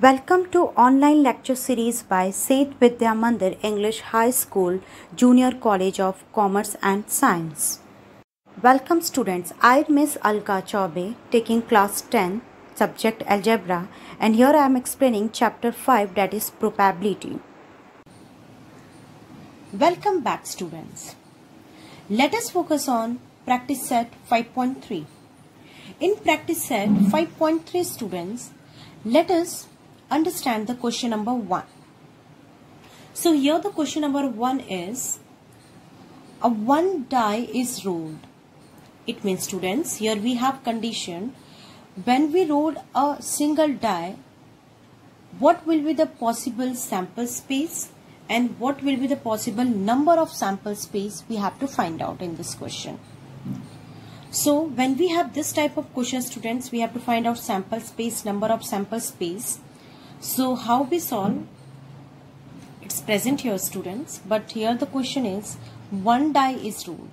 Welcome to online lecture series by Seth Vidya Mandir English High School Junior College of Commerce and Science. Welcome students, I am Miss Alka Chaube taking class 10 subject algebra, and here I am explaining chapter 5, that is probability. Welcome back students. Let us focus on practice set 5.3. In practice set 5.3 students, let us understand the question number 1. So here the question number 1 is, a one die is rolled. It means students, here we have condition, when we roll a single die, what will be the possible sample space and what will be the possible number of sample space we have to find out in this question. So when we have this type of question students, we have to find out sample space, number of sample space. So how we solve? It's present here students, but here the question is, one die is rolled.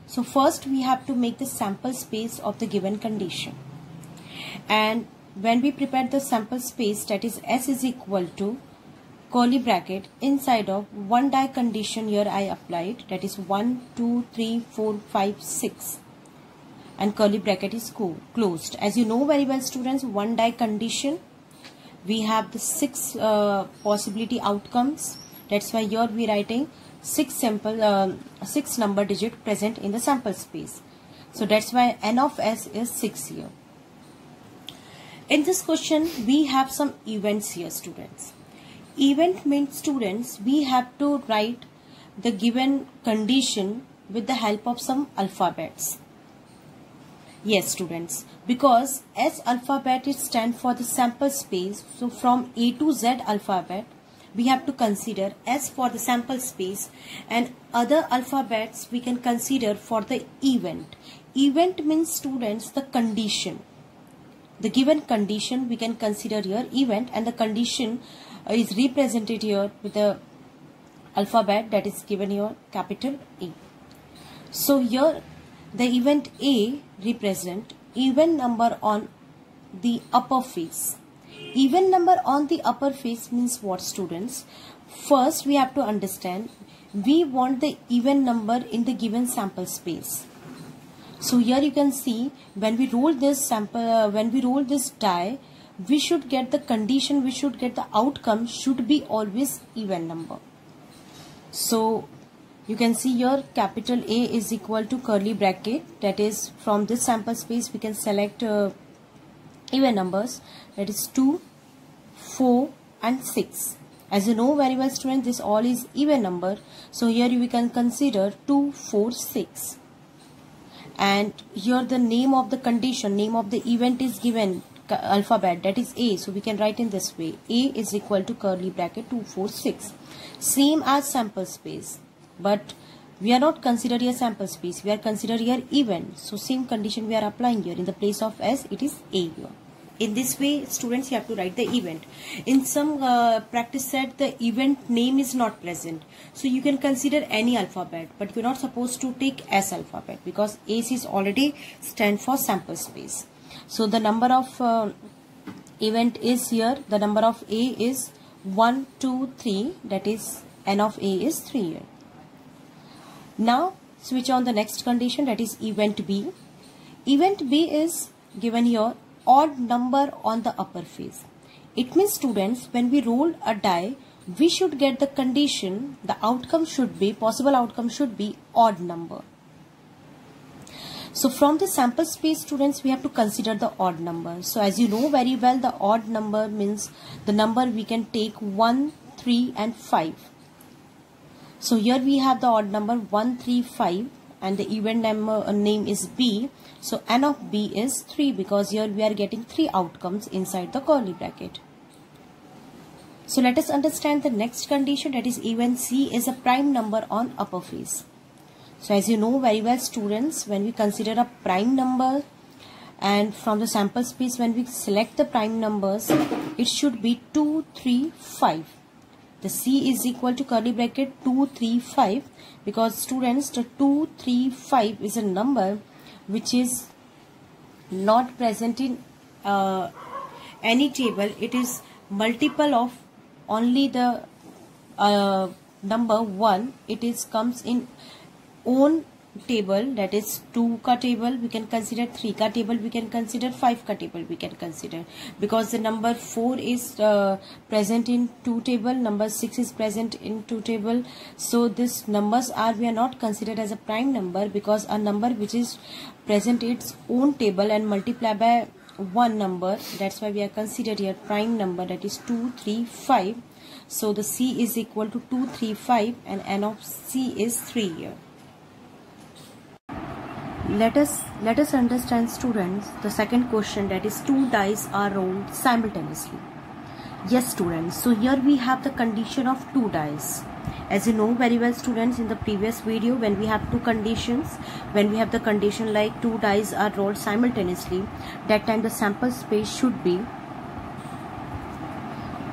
So first we have to make the sample space of the given condition. And when we prepare the sample space, that is S is equal to curly bracket inside of one die condition, here I applied, that is 1, 2, 3, 4, 5, 6. And curly bracket is closed. As you know very well students, one die condition, we have the 6 possibility outcomes. That's why here we are writing 6 number digit present in the sample space. So that's why n of s is 6 here. In this question we have some events here students. Event means students, we have to write the given condition with the help of some alphabets. Yes students, because S alphabet is stand for the sample space, so from A to Z alphabet we have to consider S for the sample space, and other alphabets we can consider for the event. Event means students the condition. The given condition we can consider here event, and the condition is represented here with the alphabet that is given here capital A. So here the event A represent even number on the upper face. Even number on the upper face means what students? First we have to understand, we want the even number in the given sample space. So here you can see, when we roll this sample, when we roll this die, we should get the condition, we should get the outcome should be always even number. So you can see here capital A is equal to curly bracket, that is from this sample space we can select even numbers, that is 2, 4 and 6. As you know very well students, this all is even number. So here we can consider 2, 4, 6. And here the name of the condition, name of the event is given alphabet, that is A. So we can write in this way, A is equal to curly bracket 2, 4, 6. Same as sample space. But we are not considering here sample space, we are considering here event. So same condition we are applying here, in the place of S it is A here. In this way students you have to write the event. In some practice set the event name is not present, so you can consider any alphabet, but you are not supposed to take S alphabet because S is already stand for sample space. So the number of event is here, the number of A is 1, 2, 3, that is n of A is 3 here. Now switch on the next condition, that is event B. Event B is given here odd number on the upper face. It means students, when we roll a die, we should get the condition, the outcome should be, possible outcome should be odd number. So from the sample space students we have to consider the odd number. So as you know very well, the odd number means the number we can take 1, 3 and 5. So here we have the odd number 1, 3, 5 and the event number name is B. So n of B is 3 because here we are getting 3 outcomes inside the curly bracket. So let us understand the next condition, that is event C is a prime number on upper face. So as you know very well students, when we consider a prime number and from the sample space when we select the prime numbers, it should be 2, 3, 5. The C is equal to curly bracket 2, 3, 5 because students the 2, 3, 5 is a number which is not present in any table, it is multiple of only the number 1. It is comes in own table, that is 2 ka table we can consider, 3 ka table we can consider, 5 ka table we can consider, because the number 4 is present in 2 table, number 6 is present in 2 table. So this numbers are, we are not considered as a prime number, because a number which is present its own table and multiply by one number, that's why we are considered here prime number, that is 2, 3, 5. So the C is equal to 2, 3, 5 and N of C is 3 here. Let us understand, students, the second question, that is 2 dice are rolled simultaneously. Yes, students, so here we have the condition of 2 dice. As you know very well, students, in the previous video, when we have two conditions, when we have the condition like 2 dice are rolled simultaneously, that time the sample space should be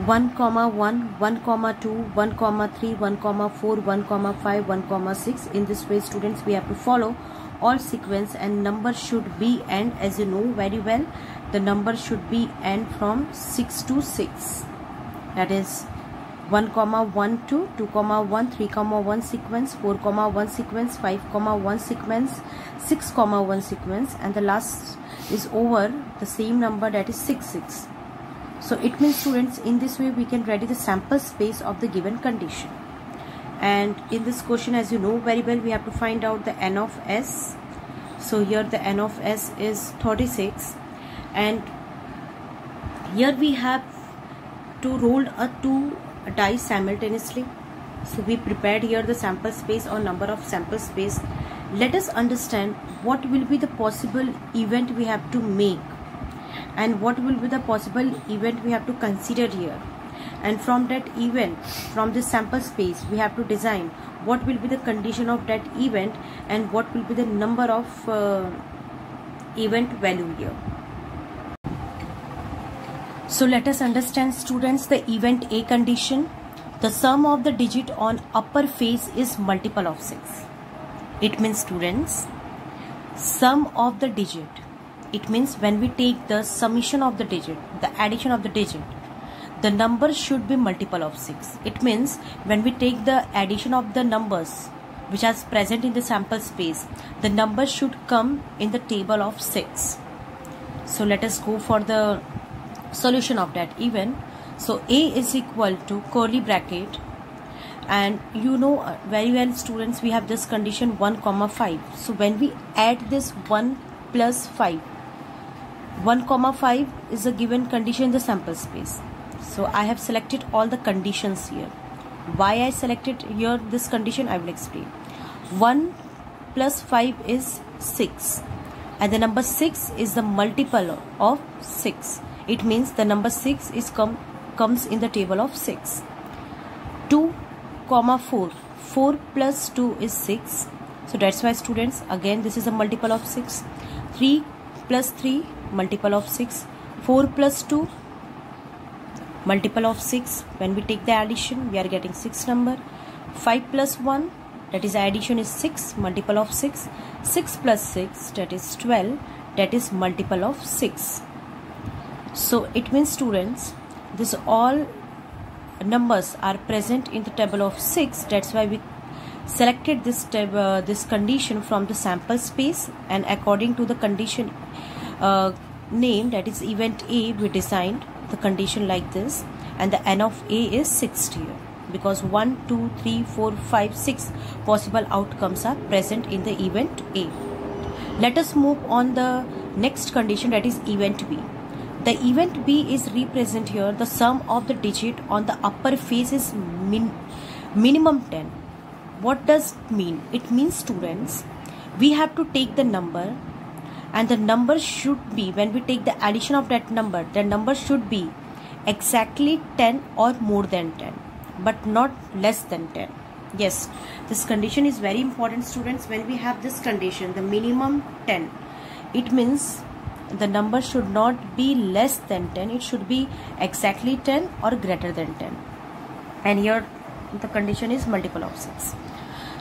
1, 1, 1, 2, 1, 3, 1, 4, 1, 5, 1, 6. In this way, students, we have to follow all sequence and number should be end. As you know very well, the number should be end from 6 to 6. That is 1, 1, 2, 2, 1, 3, 1 sequence, 4, 1 sequence, 5, 1 sequence, 6, 1 sequence, and the last is over the same number, that is 6, 6. So it means, students, in this way we can ready the sample space of the given condition. And in this question, as you know very well, we have to find out the N of S. So here the N of S is 36, and here we have to roll a 2 dice simultaneously. So we prepared here the sample space or number of sample space. Let us understand what will be the possible event we have to make, and what will be the possible event we have to consider here, and from that event, from this sample space, we have to design what will be the condition of that event and what will be the number of event value here. So let us understand, students, the event A condition. The sum of the digit on upper face is multiple of 6. It means, students, sum of the digit, it means when we take the summation of the digit, the addition of the digit, the number should be multiple of 6. It means when we take the addition of the numbers which are present in the sample space, the number should come in the table of 6. So let us go for the solution of that event. So A is equal to curly bracket, and you know very well, students, we have this condition 1, 5. So when we add this 1 plus 5, 1, 5 is a given condition in the sample space. So I have selected all the conditions here. Why I selected here this condition, I will explain. 1 plus 5 is 6, and the number 6 is the multiple of 6. It means the number 6 is comes in the table of 6. 2, 4. 4 plus 2 is 6. So that's why, students, again this is a multiple of 6. 3 plus 3, multiple of 6. 4 plus 2, multiple of 6. When we take the addition, we are getting 6 number. 5 plus 1, that is addition, is 6, multiple of 6. 6 plus 6, that is 12, that is multiple of 6. So it means, students, this all numbers are present in the table of 6. That's why we selected this this condition from the sample space, and according to the condition name, that is event A, we designed the condition like this, and the N of A is 6 here, because 1, 2, 3, 4, 5, 6 possible outcomes are present in the event A. Let us move on the next condition, that is event B. The event B is represent here, the sum of the digit on the upper face is minimum 10. What does it mean? It means, students, we have to take the number, and the number should be, when we take the addition of that number, the number should be exactly 10 or more than 10, but not less than 10. Yes, this condition is very important, students. When we have this condition, the minimum 10, it means the number should not be less than 10, it should be exactly 10 or greater than 10. And here the condition is multiple of 6.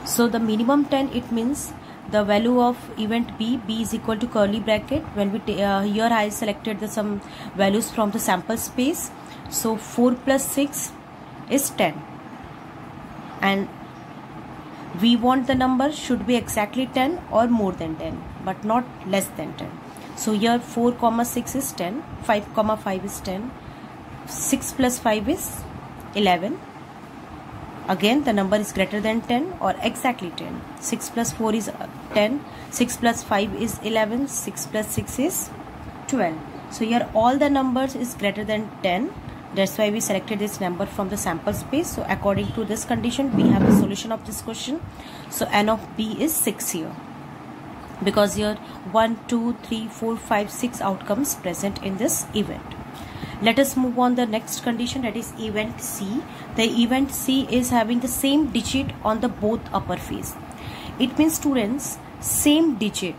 So the minimum 10, it means the value of event B is equal to curly bracket. When we here I selected some values from the sample space. So 4 plus 6 is 10, and we want the number should be exactly 10 or more than 10, but not less than 10. So here 4 comma 6 is 10, 5 comma 5 is 10, 6 plus 5 is 11. Again the number is greater than 10 or exactly 10. 6 plus 4 is 10, 6 plus 5 is 11, 6 plus 6 is 12. So here all the numbers is greater than 10. That's why we selected this number from the sample space. So according to this condition, we have the solution of this question. So n of B is 6 here, because here 1, 2, 3, 4, 5, 6 outcomes present in this event. Let us move on the next condition, that is event C. The event C is having the same digit on the both upper face. It means, students, same digit,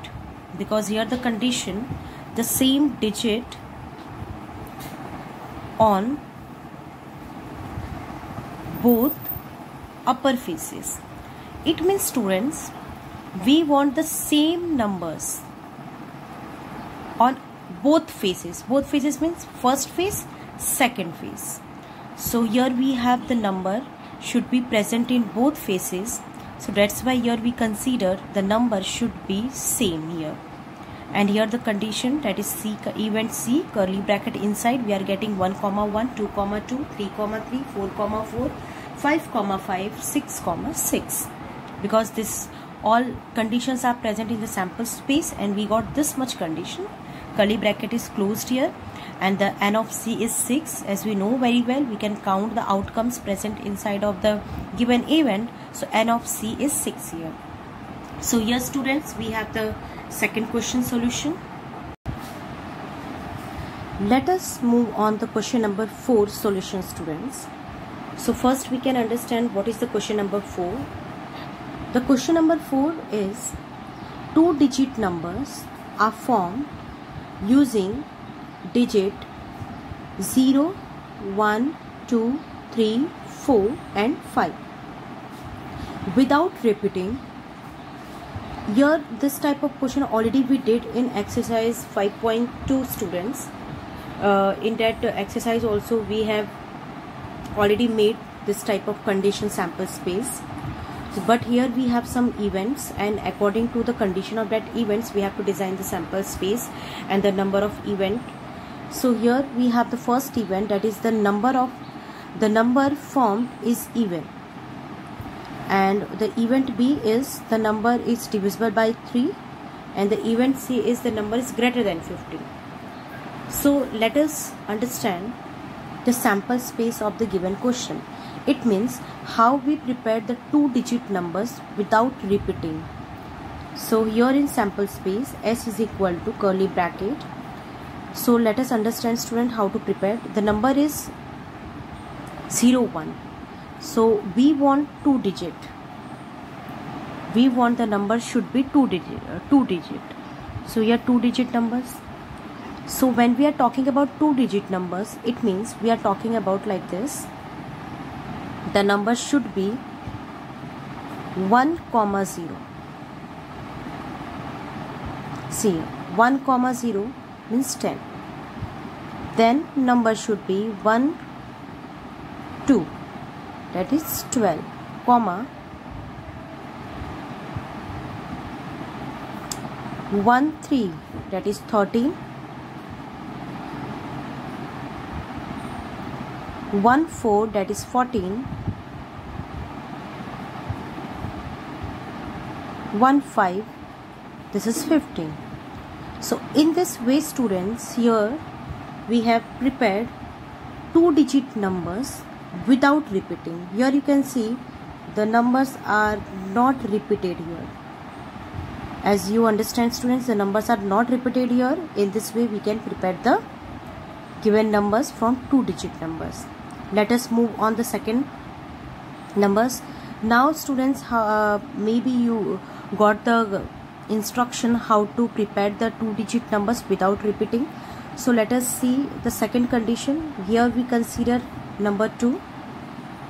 because here the condition, the same digit on both upper faces. It means, students, we want the same numbers on both faces. Both faces means first face, second face. So here we have the number should be present in both faces. So that's why here we consider the number should be same here. And here the condition, that is C, event C, curly bracket inside, we are getting 1 comma 1, 2 comma 2, 3 comma 3, 4 comma 4, 5 comma 5, 6 comma 6. Because this all conditions are present in the sample space and we got this much condition. Curly bracket is closed here, and the n of C is 6. As we know very well, we can count the outcomes present inside of the given event. So n of C is 6 here. So here, students, we have the second question solution. Let us move on the question number 4 solution, students. So first we can understand what is the question number 4. The question number 4 is 2-digit numbers are formed using digit 0, 1, 2, 3, 4 and 5 without repeating. Here this type of question already we did in exercise 5.2, students. In that exercise also we have already made this type of condition sample space. But here we have some events, and according to the condition of that events we have to design the sample space and the number of event. So here we have the first event, that is the number formed is even, and the event B is the number is divisible by 3, and the event C is the number is greater than 15. So let us understand the sample space of the given question. It means how we prepare the 2-digit numbers without repeating. So here in sample space, S is equal to curly bracket. So let us understand, student, how to prepare. The number is 0, 1. So we want 2-digit. We want the number should be 2-digit. So here 2-digit numbers. So when we are talking about 2-digit numbers, it means we are talking about like this. The number should be 1, 0. See, 1, 0 means 10. Then number should be 1, 2, that is 12, comma 1, 3, that is 13, 1, 4, that is 14, 1, 5, this is 15. So in this way, students, here we have prepared 2-digit numbers without repeating. Here you can see the numbers are not repeated here. As you understand, students, the numbers are not repeated here. In this way we can prepare the given numbers from 2-digit numbers. Let us move on the second numbers. Now, students, maybe you got the instruction how to prepare the 2-digit numbers without repeating. So let us see the second condition. Here we consider number 2,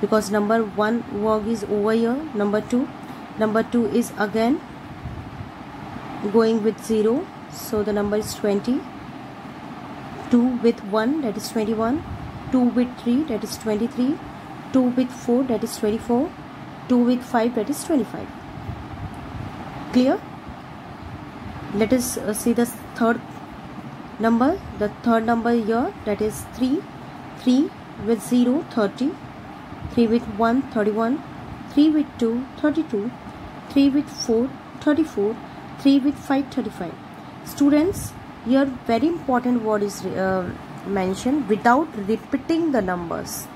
because number 1 work is over here. Number 2 is again going with 0, so the number is 20. 2 with 1, that is 21. 2 with 3, that is 23. 2 with 4, that is 24. 2 with 5, that is 25. Clear? Let us see the third number. The third number here, that is 3. 3 with 0, 30. 3 with 1, 31. 3 with 2, 32. 3 with 4, 34. 3 with 5, 35. Students, here very important word is mentioned, without repeating the numbers.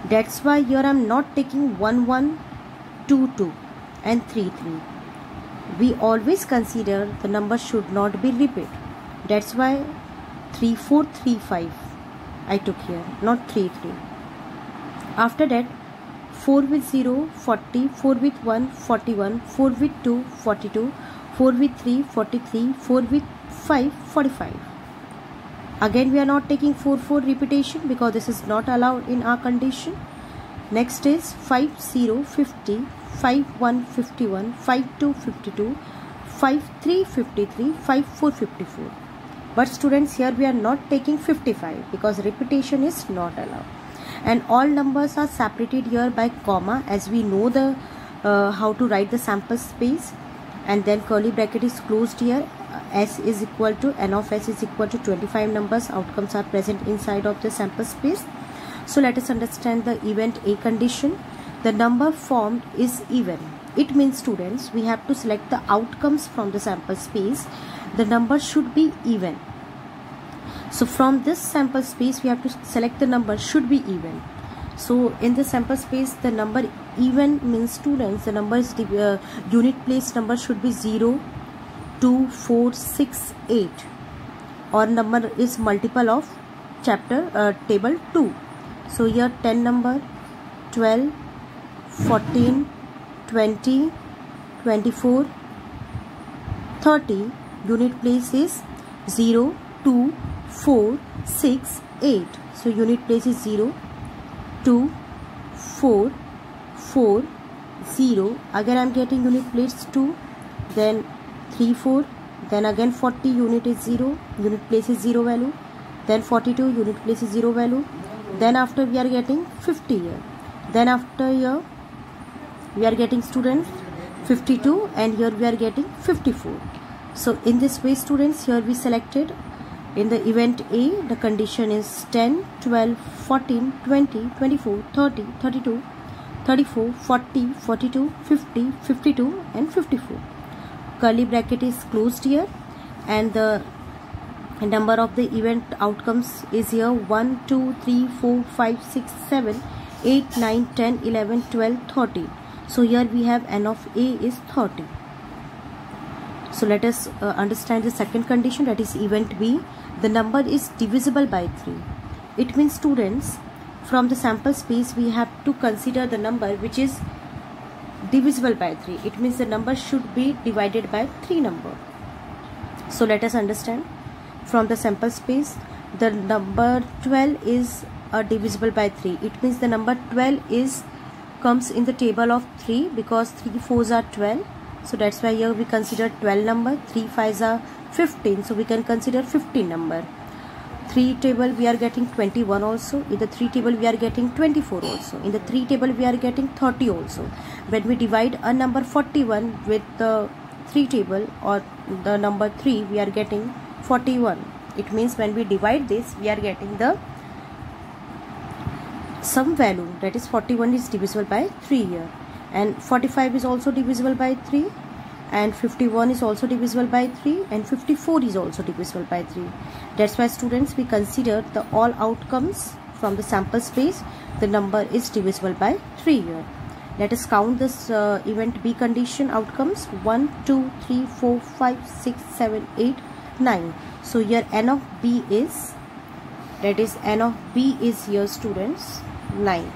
That's why here I am not taking 1 1, 2 2 and 3 3. We always consider the number should not be repeated. That's why 3 4 3 5 I took here, not 3 3. After that, 4 with 0, 40. 4 with 1, 41. 4 with 2, 42. 4 with 3, 43. 4 with 5, 45. Again we are not taking 4 4 repetition because this is not allowed in our condition. Next is 5 0, 50. 5 1, 51. 5 2, 52. 5 3, 53. 5 4, 54. But students, here we are not taking 55 because repetition is not allowed. And all numbers are separated here by comma, as we know the how to write the sample space, and then curly bracket is closed here. S is equal to n of s is equal to 25 numbers. Outcomes are present inside of the sample space. So let us understand the event A condition. The number formed is even. It means, students, we have to select the outcomes from the sample space. The number should be even. So from this sample space we have to select the number should be even. So in the sample space, the number even means, students, the number is unit place number should be 0, 2, 4, 6, 8, or number is multiple of table 2. So here 10 number, 12, 14, 20, 24, 30. Unit place is 0, 2, 4, 6, 8. So unit place is 0, 2, 4, 4, 0. Again I am getting unit place 2, then 3, 4, then again 40, unit is 0, unit place is 0 value, then 42, unit place is 0 value, then after we are getting 50 here, then after here we are getting, students, 52, and here we are getting 54. So in this way, students, here we selected in the event A, the condition is 10, 12, 14, 20, 24, 30, 32, 34, 40, 42, 50, 52 and 54. Curly bracket is closed here, and the number of the event outcomes is here 1, 2, 3, 4, 5, 6, 7, 8, 9, 10, 11, 12, 13. So here we have n of A is 30. So let us understand the second condition, that is event B. The number is divisible by 3. It means, students, from the sample space we have to consider the number which is divisible by 3. It means the number should be divided by 3 number. So let us understand. From the sample space, the number 12 is divisible by 3. It means the number 12 comes in the table of 3 because 3 4s are 12. So that's why here we consider 12 number. 3 5s are 15. So we can consider 15 number. 3 table we are getting 21 also. In the 3 table we are getting 24 also. In the 3 table we are getting 30 also. When we divide a number 41 with the 3 table or the number 3, we are getting 41. It means when we divide this, we are getting the some value, that is 41 is divisible by 3 here, and 45 is also divisible by 3, and 51 is also divisible by 3, and 54 is also divisible by 3. That's why, students, we consider the all outcomes from the sample space. The number is divisible by 3 here. Let us count this event B condition outcomes. 1, 2, 3, 4, 5, 6, 7, 8, 9. So here n of B is, that is n of B is here, students, 9.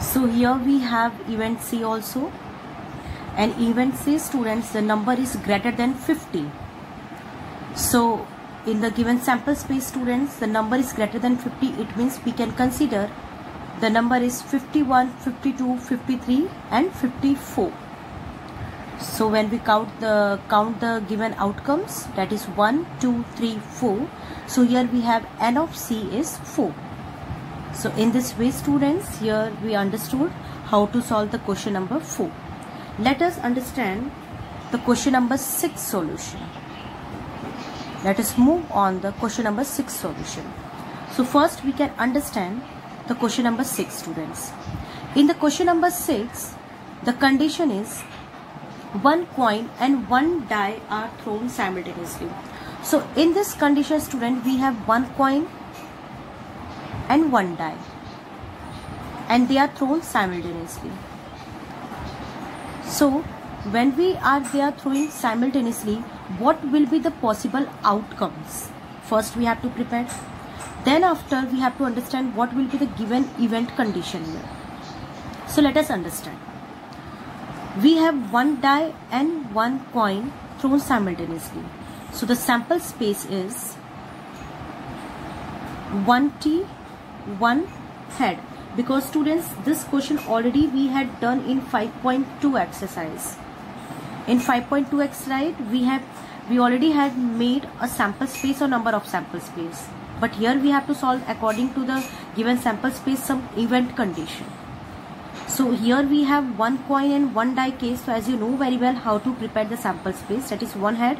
So here we have event C also, and event C, students, the number is greater than 50. So in the given sample space, students, the number is greater than 50. It means we can consider the number is 51, 52, 53 and 54. So when we count the given outcomes, that is 1, 2, 3, 4. So here we have n of c is 4. So in this way, students, here we understood how to solve the question number 4. Let us understand the question number 6 solution. Let us move on the question number 6 solution. So first we can understand the question number 6, students. In the question number 6, the condition is one coin and one die are thrown simultaneously. So in this condition, student, we have one coin and one die, and they are thrown simultaneously. So when they are throwing simultaneously, what will be the possible outcomes? First we have to prepare. Then after we have to understand what will be the given event condition here. So let us understand. We have one die and one coin thrown simultaneously. So the sample space is 1t, 1 head. Because students, this question already we had done in 5.2 exercise. In 5.2 exercise, we already had made a sample space or number of sample space. But here we have to solve according to the given sample space some event condition. So here we have one coin and one die case. So as you know very well how to prepare the sample space, that is one head,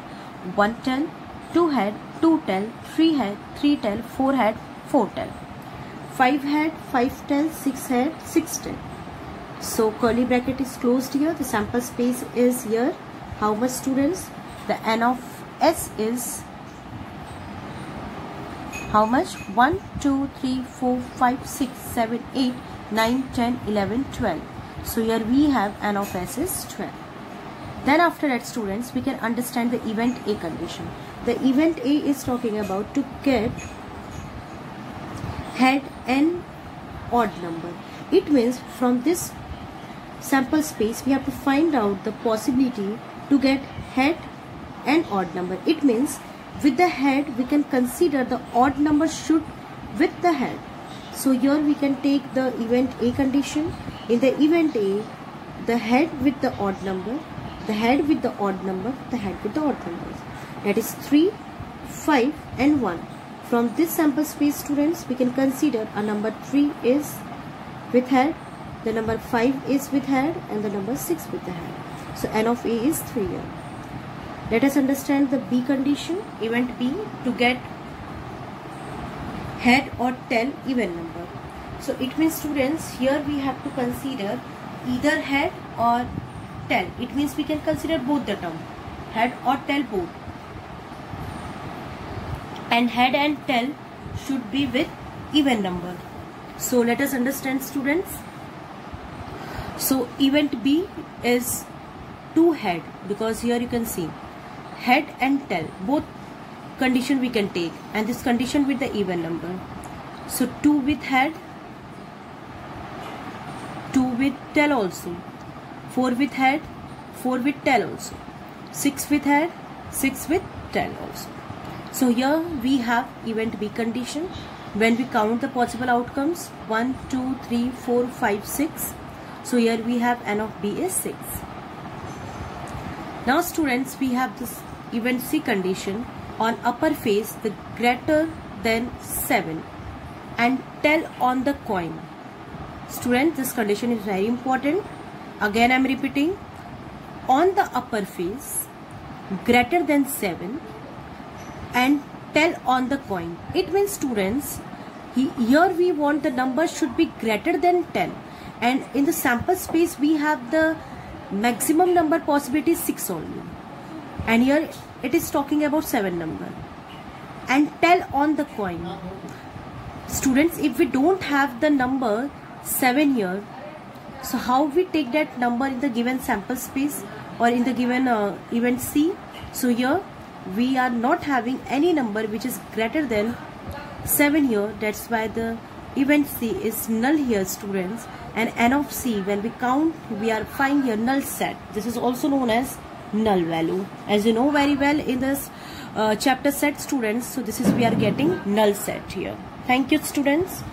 one tail, two head, two tail, three head, three tail, four head, four tail, five head, five tail, six head, six tail. So curly bracket is closed here. The sample space is here. How much, students? The n of s is how much? 1, 2, 3, 4, 5, 6, 7, 8, 9, 10, 11, 12. So here we have n of s is 12. Then after that, students, we can understand the event A condition. The event A is talking about to get head and odd number. It means from this sample space we have to find out the possibility to get head and odd number. It means with the head we can consider the odd number should with the head. So here we can take the event A condition. In the event A, the head with the odd number, the head with the odd number, the head with the odd numbers. That is 3, 5 and 1. From this sample space, students, we can consider a number 3 is with head, the number 5 is with head, and the number 6 with the head. So n of A is 3 here. Let us understand the B condition, event B, to get head or tail even number. So it means, students, here we have to consider either head or tail. It means we can consider both the term, head or tail both. And head and tail should be with even number. So let us understand, students. So event B is 2 head, because here you can see head and tail both condition we can take, and this condition with the even number. So 2 with head, 2 with tail also, 4 with head, 4 with tail also, 6 with head, 6 with tail also. So here we have event B condition. When we count the possible outcomes, 1, 2, 3, 4, 5, 6. So here we have n of B is 6. Now, students, we have this event C condition. On upper face, the greater than 7 and tail on the coin. Students, this condition is very important. Again I am repeating. On the upper face, greater than 7 and tail on the coin. It means, students, here we want the number should be greater than 10, and in the sample space we have the maximum number possibility is 6 only, and here it is talking about 7 number. And tail on the coin. Students, if we don't have the number 7 here, so how we take that number in the given sample space or in the given event C? So here we are not having any number which is greater than 7 here. That's why the event C is null here, students. And n of C, when we count, we are finding here null set. This is also known as null value, as you know very well in this chapter set, students. So this is we are getting null set here. Thank you, students.